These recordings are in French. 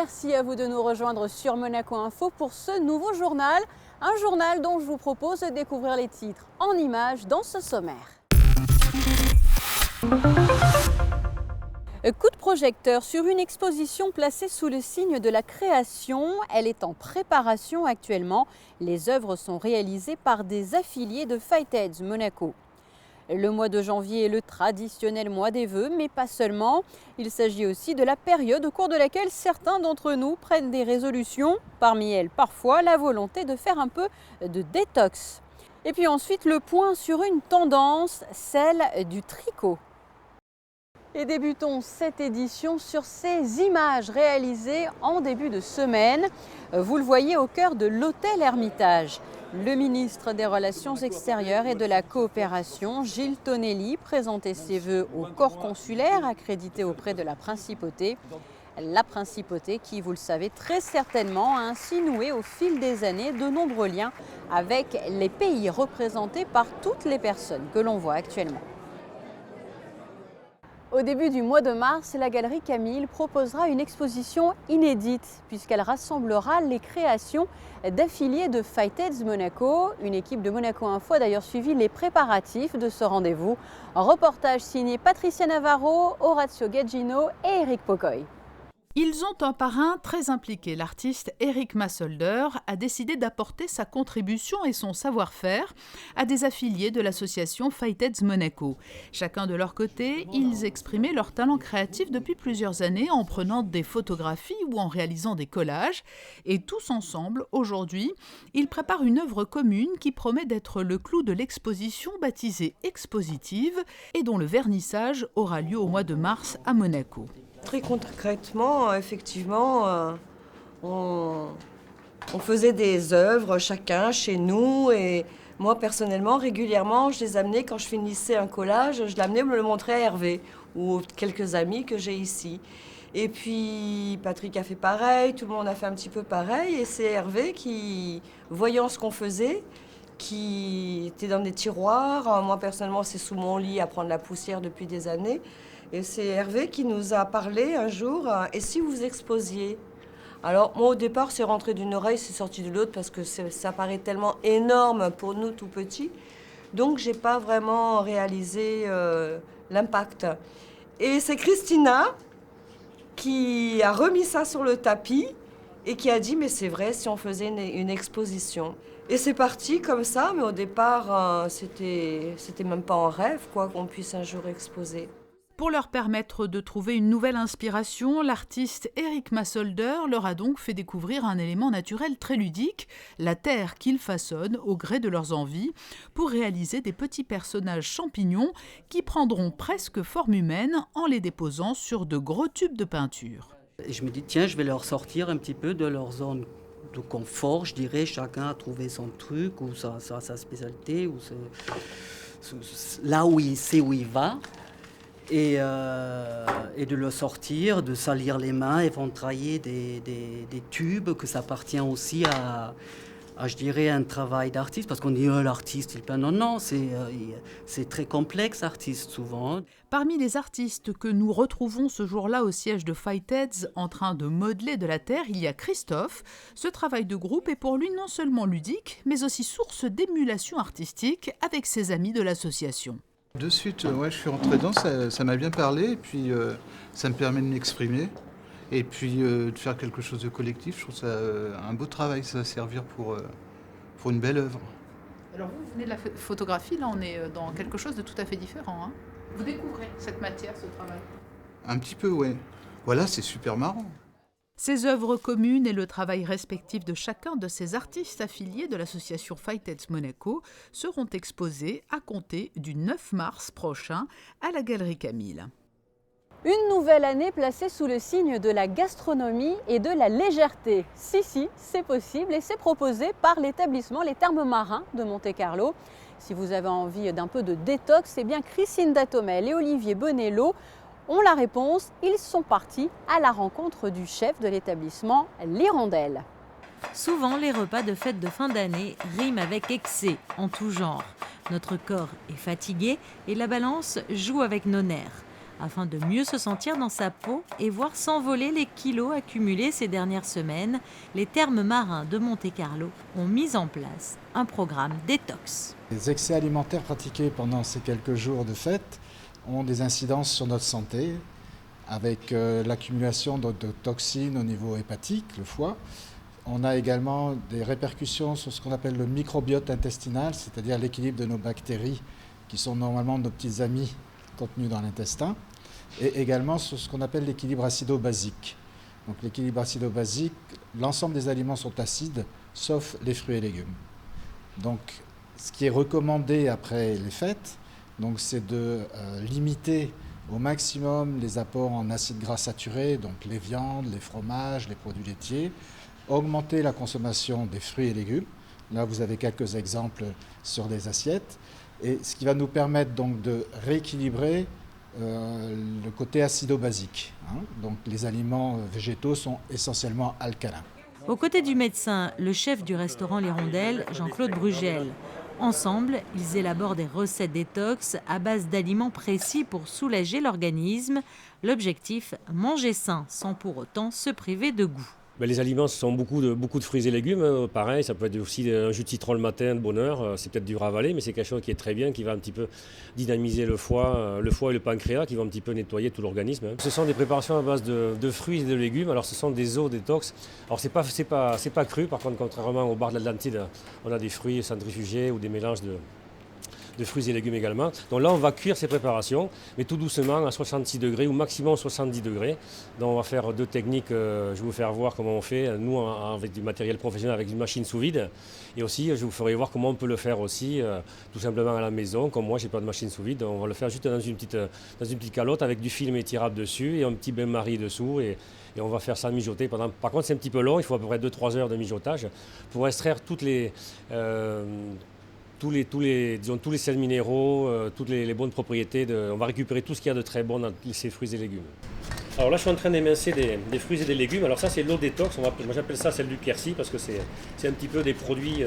merci à vous de nous rejoindre sur Monaco Info pour ce nouveau journal. Un journal dont je vous propose de découvrir les titres en images dans ce sommaire. Coup de projecteur sur une exposition placée sous le signe de la création. Elle est en préparation actuellement. Les œuvres sont réalisées par des affiliés de Fightheads Monaco. Le mois de janvier est le traditionnel mois des vœux, mais pas seulement. Il s'agit aussi de la période au cours de laquelle certains d'entre nous prennent des résolutions. Parmi elles, parfois, la volonté de faire un peu de détox. Et puis ensuite, le point sur une tendance, celle du tricot. Et débutons cette édition sur ces images réalisées en début de semaine. Vous le voyez au cœur de l'hôtel Hermitage. Le ministre des Relations extérieures et de la coopération, Gilles Tonelli, présentait ses vœux au corps consulaire accrédité auprès de la Principauté. La Principauté qui, vous le savez très certainement, a ainsi noué au fil des années de nombreux liens avec les pays représentés par toutes les personnes que l'on voit actuellement. Au début du mois de mars, la Galerie Camille proposera une exposition inédite puisqu'elle rassemblera les créations d'affiliés de Fightheads Monaco. Une équipe de Monaco Info a d'ailleurs suivi les préparatifs de ce rendez-vous. Un reportage signé Patricia Navarro, Orazio Gaggino et Eric Pocoy. Ils ont un parrain très impliqué. L'artiste Eric Massolder a décidé d'apporter sa contribution et son savoir-faire à des affiliés de l'association Fightheads Monaco. Chacun de leur côté, ils exprimaient leur talent créatif depuis plusieurs années en prenant des photographies ou en réalisant des collages. Et tous ensemble, aujourd'hui, ils préparent une œuvre commune qui promet d'être le clou de l'exposition baptisée Expositive et dont le vernissage aura lieu au mois de mars à Monaco. Très concrètement, effectivement, on faisait des œuvres chacun chez nous et moi personnellement, régulièrement, je les amenais quand je finissais un collage, je l'amenais me le montrer à Hervé ou quelques amis que j'ai ici. Et puis Patrick a fait pareil, tout le monde a fait un petit peu pareil et c'est Hervé qui, voyant ce qu'on faisait, qui était dans des tiroirs, moi personnellement c'est sous mon lit à prendre la poussière depuis des années. Et c'est Hervé qui nous a parlé un jour, et si vous exposiez ? Alors moi au départ c'est rentré d'une oreille, c'est sorti de l'autre parce que ça paraît tellement énorme pour nous tout petits. Donc j'ai pas vraiment réalisé l'impact. Et c'est Christina qui a remis ça sur le tapis et qui a dit mais c'est vrai si on faisait une exposition. Et c'est parti comme ça, mais au départ c'était même pas en rêve quoi qu'on puisse un jour exposer. Pour leur permettre de trouver une nouvelle inspiration, l'artiste Eric Massolder leur a donc fait découvrir un élément naturel très ludique, la terre qu'ils façonnent au gré de leurs envies, pour réaliser des petits personnages champignons qui prendront presque forme humaine en les déposant sur de gros tubes de peinture. Et je me dis, tiens, je vais leur sortir un petit peu de leur zone de confort, je dirais, chacun a trouvé son truc ou sa spécialité, ou là où il sait où il va. Et de le sortir, de salir les mains, éventrailler des tubes, que ça appartient aussi à je dirais, un travail d'artiste, parce qu'on dit l'artiste, il peint. Non, c'est très complexe, artiste, souvent. Parmi les artistes que nous retrouvons ce jour-là au siège de Fightheads en train de modeler de la terre, il y a Christophe. Ce travail de groupe est pour lui non seulement ludique, mais aussi source d'émulation artistique avec ses amis de l'association. De suite, je suis rentré dedans, ça m'a bien parlé, et puis ça me permet de m'exprimer, et puis de faire quelque chose de collectif. Je trouve ça un beau travail, ça va servir pour une belle œuvre. Alors vous venez de la photographie, là on est dans quelque chose de tout à fait différent. Hein. Vous découvrez cette matière, ce travail ? Un petit peu, ouais. Voilà, c'est super marrant. Ces œuvres communes et le travail respectif de chacun de ces artistes affiliés de l'association Fightheads Monaco seront exposés à compter du 9 mars prochain à la Galerie Camille. Une nouvelle année placée sous le signe de la gastronomie et de la légèreté. Si, c'est possible et c'est proposé par l'établissement Les Thermes Marins de Monte-Carlo. Si vous avez envie d'un peu de détox, eh bien Christine Datomel et Olivier Bonello ont la réponse. Ils sont partis à la rencontre du chef de l'établissement, l'Hirondelle. Souvent, les repas de fête de fin d'année riment avec excès en tout genre. Notre corps est fatigué et la balance joue avec nos nerfs. afin de mieux se sentir dans sa peau et voir s'envoler les kilos accumulés ces dernières semaines. Les thermes marins de Monte-Carlo ont mis en place un programme détox. Les excès alimentaires pratiqués pendant ces quelques jours de fête ont des incidences sur notre santé, avec l'accumulation de toxines au niveau hépatique, le foie. On a également des répercussions sur ce qu'on appelle le microbiote intestinal, c'est-à-dire l'équilibre de nos bactéries, qui sont normalement nos petits amis contenus dans l'intestin, et également sur ce qu'on appelle l'équilibre acido-basique. Donc l'équilibre acido-basique, l'ensemble des aliments sont acides, sauf les fruits et légumes. Donc ce qui est recommandé après les fêtes, donc, c'est de limiter au maximum les apports en acides gras saturés, donc les viandes, les fromages, les produits laitiers, augmenter la consommation des fruits et légumes. Là, vous avez quelques exemples sur les assiettes. Et ce qui va nous permettre donc de rééquilibrer le côté acido-basique. Donc les aliments végétaux sont essentiellement alcalins. Aux côtés du médecin, le chef du restaurant L'Hirondelle, Jean-Claude Brugel. Ensemble, ils élaborent des recettes détox à base d'aliments précis pour soulager l'organisme. L'objectif, manger sain sans pour autant se priver de goût. Les aliments, ce sont beaucoup de fruits et légumes. Pareil, ça peut être aussi un jus de citron le matin de bonne heure. C'est peut-être dur à avaler, mais c'est quelque chose qui est très bien, qui va un petit peu dynamiser le foie et le pancréas, qui vont un petit peu nettoyer tout l'organisme. Ce sont des préparations à base de fruits et de légumes. Alors, ce sont des eaux détox. Alors, c'est pas cru. Par contre, contrairement au bar de l'Atlantide, on a des fruits centrifugés ou des mélanges de fruits et légumes également. Donc là, on va cuire ces préparations, mais tout doucement à 66 degrés ou maximum 70 degrés. Donc on va faire deux techniques, je vais vous faire voir comment on fait, nous avec du matériel professionnel, avec une machine sous vide. Et aussi, je vous ferai voir comment on peut le faire aussi, tout simplement à la maison. Comme moi, j'ai pas de machine sous vide, on va le faire juste dans une petite calotte avec du film étirable dessus et un petit bain-marie dessous. Et on va faire ça mijoter pendant. Par contre, c'est un petit peu long, il faut à peu près 2-3 heures de mijotage pour extraire tous les sels minéraux, toutes les bonnes propriétés. On va récupérer tout ce qu'il y a de très bon dans ces fruits et légumes. Alors là, je suis en train d'émincer des fruits et des légumes. Alors ça, c'est l'eau détox. Moi, j'appelle ça celle du Quercy parce que c'est un petit peu des produits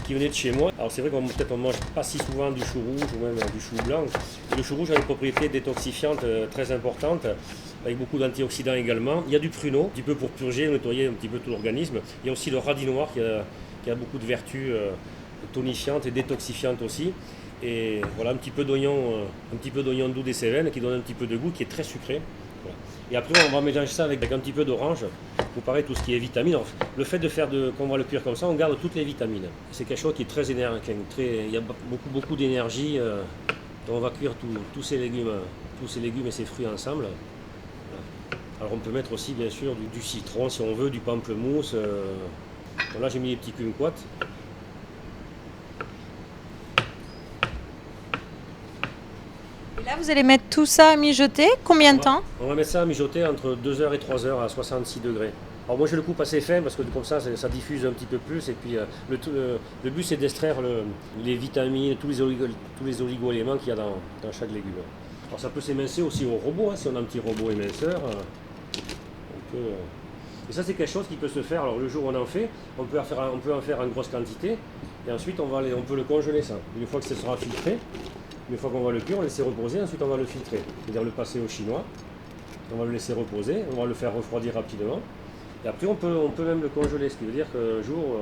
qui venaient de chez moi. Alors c'est vrai qu'on ne mange pas si souvent du chou rouge ou même du chou blanc. Et le chou rouge a des propriétés détoxifiantes très importantes, avec beaucoup d'antioxydants également. Il y a du pruneau, un petit peu pour purger, nettoyer un petit peu tout l'organisme. Il y a aussi le radis noir qui a beaucoup de vertus tonifiante et détoxifiante aussi. Et voilà, un petit peu d'oignon doux des Cévennes qui donne un petit peu de goût, qui est très sucré. Voilà. Et après, on va mélanger ça avec un petit peu d'orange pour pareil tout ce qui est vitamines. Alors, le fait de qu'on va le cuire comme ça, on garde toutes les vitamines. C'est quelque chose qui est très énergique, il y a beaucoup d'énergie. Donc on va cuire tous ces légumes et ces fruits ensemble. Voilà. Alors on peut mettre aussi bien sûr du citron si on veut, du pamplemousse. Bon, là j'ai mis des petits kumquats. Et là, vous allez mettre tout ça à mijoter. Combien de temps? On va mettre ça à mijoter entre 2 heures et 3 heures à 66 degrés. Alors moi je le coupe assez fin parce que comme ça diffuse un petit peu plus et puis le but c'est d'extraire les vitamines, tous les oligo-éléments qu'il y a dans chaque légume. Alors ça peut s'émincer aussi au robot, si on a un petit robot éminceur. Et ça c'est quelque chose qui peut se faire, alors le jour où on en fait, on peut en faire en grosse quantité et ensuite on peut le congeler ça. Une fois que ce sera filtré, une fois qu'on va le cuire, on va le laisser reposer, ensuite on va le filtrer, c'est-à-dire le passer au chinois. On va le laisser reposer, on va le faire refroidir rapidement. Et après, on peut même le congeler, ce qui veut dire qu'un jour,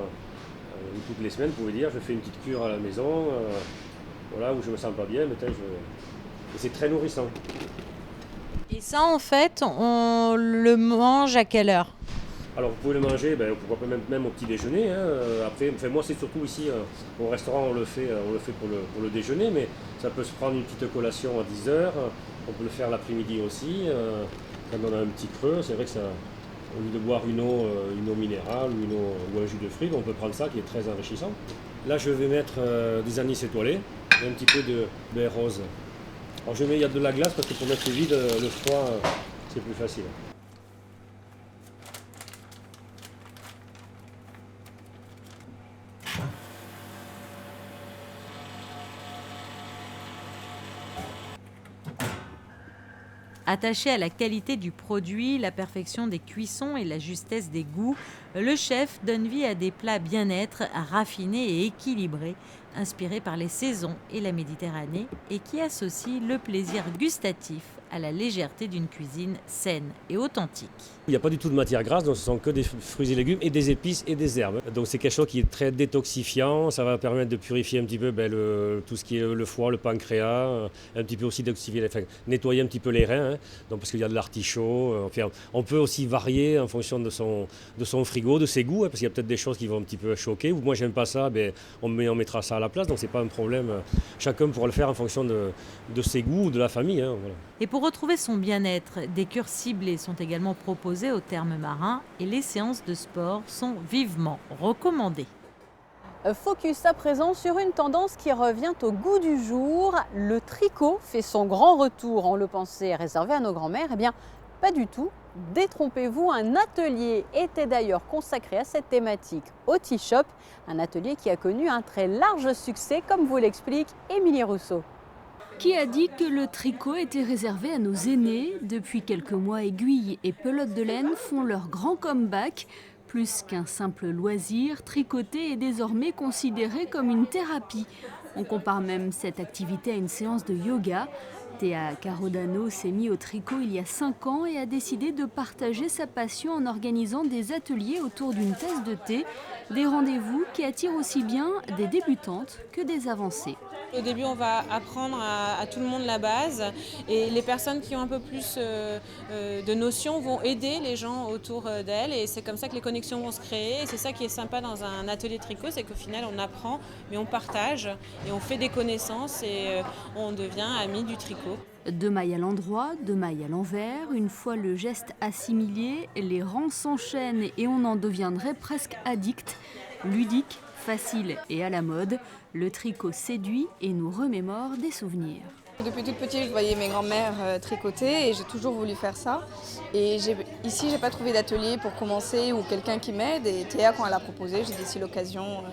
toutes les semaines, vous pouvez dire, je fais une petite cure à la maison, voilà, où je me sens pas bien, et c'est très nourrissant. Et ça, en fait, on le mange à quelle heure? Alors, vous pouvez le manger, pourquoi pas même au petit déjeuner. Après, moi, c'est surtout ici, au restaurant, on le fait pour le déjeuner, mais ça peut se prendre une petite collation à 10 heures. On peut le faire l'après-midi aussi, quand on a un petit creux. C'est vrai que ça. Au lieu de boire une eau minérale ou un jus de fruits, on peut prendre ça qui est très enrichissant. Là, je vais mettre des anis étoilés et un petit peu de baie rose. Alors, il y a de la glace parce que pour mettre vide, le froid, c'est plus facile. Attaché à la qualité du produit, la perfection des cuissons et la justesse des goûts, le chef donne vie à des plats bien-être, raffinés et équilibrés, inspirés par les saisons et la Méditerranée, et qui associent le plaisir gustatif à la légèreté d'une cuisine saine et authentique. Il n'y a pas du tout de matière grasse, donc ce sont que des fruits et légumes et des épices et des herbes. Donc c'est quelque chose qui est très détoxifiant, ça va permettre de purifier un petit peu tout ce qui est le foie, le pancréas, un petit peu aussi nettoyer un petit peu les reins, hein, donc parce qu'il y a de l'artichaut. On peut aussi varier en fonction de son frigo, de ses goûts, hein, parce qu'il y a peut-être des choses qui vont un petit peu choquer. Ou moi j'aime pas ça, on mettra ça à la place, donc c'est pas un problème. Chacun pourra le faire en fonction de ses goûts ou de la famille. Hein, voilà. Et pour retrouver son bien-être, des cures ciblées sont également proposées aux thermes marins et les séances de sport sont vivement recommandées. Focus à présent sur une tendance qui revient au goût du jour. Le tricot fait son grand retour. On le pensait réservé à nos grands-mères. Eh bien, pas du tout. Détrompez-vous, un atelier était d'ailleurs consacré à cette thématique au Tea Shop. Un atelier qui a connu un très large succès, comme vous l'explique Émilie Rousseau. Qui a dit que le tricot était réservé à nos aînés? Depuis quelques mois, aiguilles et pelotes de laine font leur grand comeback. Plus qu'un simple loisir, tricoter est désormais considéré comme une thérapie. On compare même cette activité à une séance de yoga. Théa Carodano s'est mis au tricot il y a 5 ans et a décidé de partager sa passion en organisant des ateliers autour d'une tasse de thé. Des rendez-vous qui attirent aussi bien des débutantes que des avancées. Au début, on va apprendre à tout le monde la base et les personnes qui ont un peu plus de notions vont aider les gens autour d'elles et c'est comme ça que les connexions vont se créer. Et c'est ça qui est sympa dans un atelier tricot, c'est qu'au final, on apprend, mais on partage et on fait des connaissances et on devient amis du tricot. 2 mailles à l'endroit, 2 mailles à l'envers. Une fois le geste assimilé, les rangs s'enchaînent et on en deviendrait presque addict. Ludique, facile et à la mode, le tricot séduit et nous remémore des souvenirs. Depuis toute petite, je voyais mes grands-mères tricoter et j'ai toujours voulu faire ça. Et ici, j'ai pas trouvé d'atelier pour commencer ou quelqu'un qui m'aide. Et Théa, quand elle a proposé, j'ai dit c'est l'occasion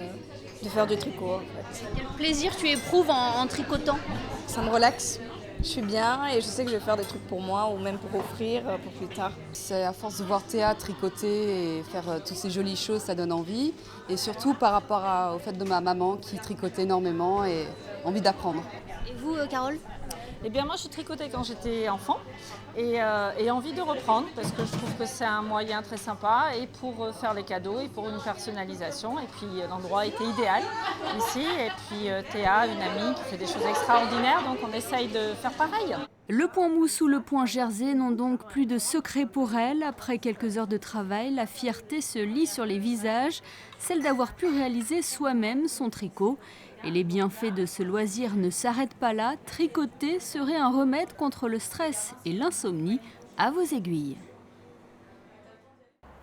de faire du tricot. En fait. Quel plaisir tu éprouves en tricotant? Ça me relaxe. Je suis bien et je sais que je vais faire des trucs pour moi ou même pour offrir pour plus tard. C'est à force de voir Théa tricoter et faire toutes ces jolies choses, ça donne envie. Et surtout par rapport au fait de ma maman qui tricotait énormément et envie d'apprendre. Et vous, Carole? Eh bien moi je tricotais quand j'étais enfant et envie de reprendre parce que je trouve que c'est un moyen très sympa et pour faire les cadeaux et pour une personnalisation. Et puis l'endroit était idéal ici et puis Théa, une amie qui fait des choses extraordinaires, donc on essaye de faire pareil. Le point mousse ou le point jersey n'ont donc plus de secret pour elle. Après quelques heures de travail, la fierté se lit sur les visages, celle d'avoir pu réaliser soi-même son tricot. Et les bienfaits de ce loisir ne s'arrêtent pas là. Tricoter serait un remède contre le stress et l'insomnie. À vos aiguilles.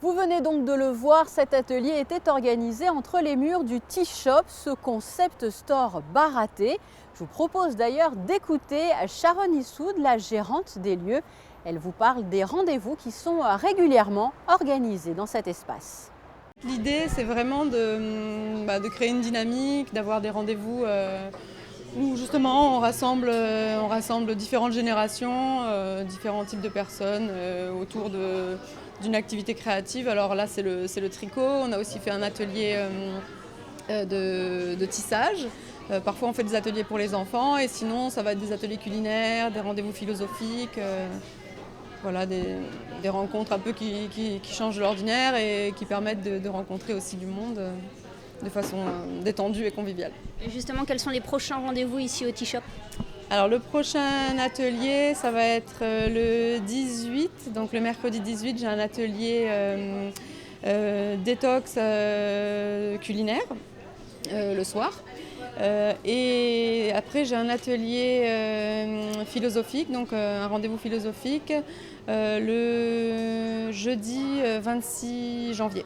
Vous venez donc de le voir, cet atelier était organisé entre les murs du Tea Shop, ce concept store baraté. Je vous propose d'ailleurs d'écouter Sharon Issoud, la gérante des lieux. Elle vous parle des rendez-vous qui sont régulièrement organisés dans cet espace. L'idée, c'est vraiment de créer une dynamique, d'avoir des rendez-vous où justement on rassemble différentes générations, différents types de personnes autour d'une activité créative. Alors là, c'est le tricot. On a aussi fait un atelier de tissage. Parfois, on fait des ateliers pour les enfants et sinon, ça va être des ateliers culinaires, des rendez-vous philosophiques. Voilà, des rencontres un peu qui changent l'ordinaire et qui permettent de rencontrer aussi du monde de façon détendue et conviviale. Et justement, quels sont les prochains rendez-vous ici au Tea Shop? Alors le prochain atelier, ça va être le 18, donc le mercredi 18, j'ai un atelier détox culinaire le soir. Et après j'ai un atelier philosophique, donc un rendez-vous philosophique le jeudi 26 janvier.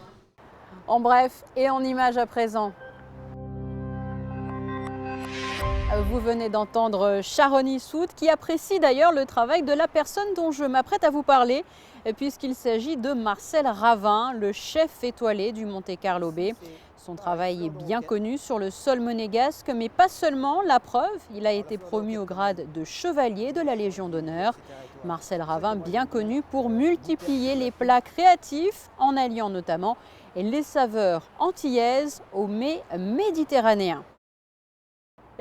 En bref et en images à présent. Vous venez d'entendre Sharon Issoud qui apprécie d'ailleurs le travail de la personne dont je m'apprête à vous parler puisqu'il s'agit de Marcel Ravin, le chef étoilé du Monte Carlo Bay. Son travail est bien connu sur le sol monégasque, mais pas seulement. La preuve, il a été promu au grade de chevalier de la Légion d'honneur. Marcel Ravin, bien connu pour multiplier les plats créatifs en alliant notamment les saveurs antillaises aux mets méditerranéens.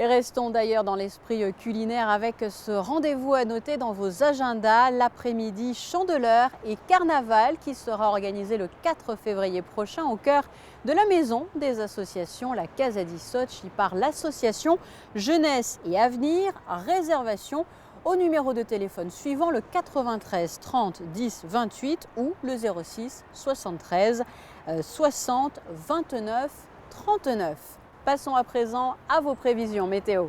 Et restons d'ailleurs dans l'esprit culinaire avec ce rendez-vous à noter dans vos agendas, l'après-midi Chandeleur et Carnaval qui sera organisé le 4 février prochain au cœur de la maison des associations, la Casa di Soci, par l'association Jeunesse et Avenir. Réservation au numéro de téléphone suivant, le 93 30 10 28 ou le 06 73 60 29 39. Passons à présent à vos prévisions météo.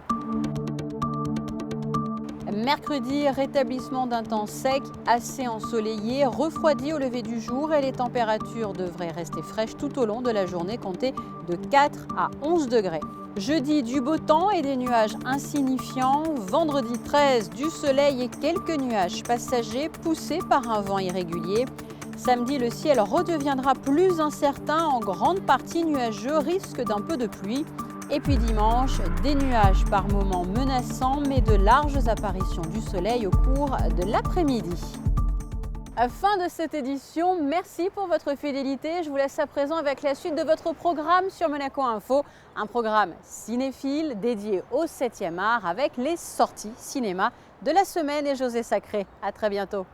Mercredi, rétablissement d'un temps sec, assez ensoleillé, refroidi au lever du jour et les températures devraient rester fraîches tout au long de la journée, comptées de 4 à 11 degrés. Jeudi, du beau temps et des nuages insignifiants. Vendredi 13, du soleil et quelques nuages passagers poussés par un vent irrégulier. Samedi, le ciel redeviendra plus incertain, en grande partie nuageux, risque d'un peu de pluie. Et puis dimanche, des nuages par moments menaçants, mais de larges apparitions du soleil au cours de l'après-midi. Fin de cette édition, merci pour votre fidélité. Je vous laisse à présent avec la suite de votre programme sur Monaco Info, un programme cinéphile dédié au 7e art avec les sorties cinéma de la semaine et José Sacré. À très bientôt.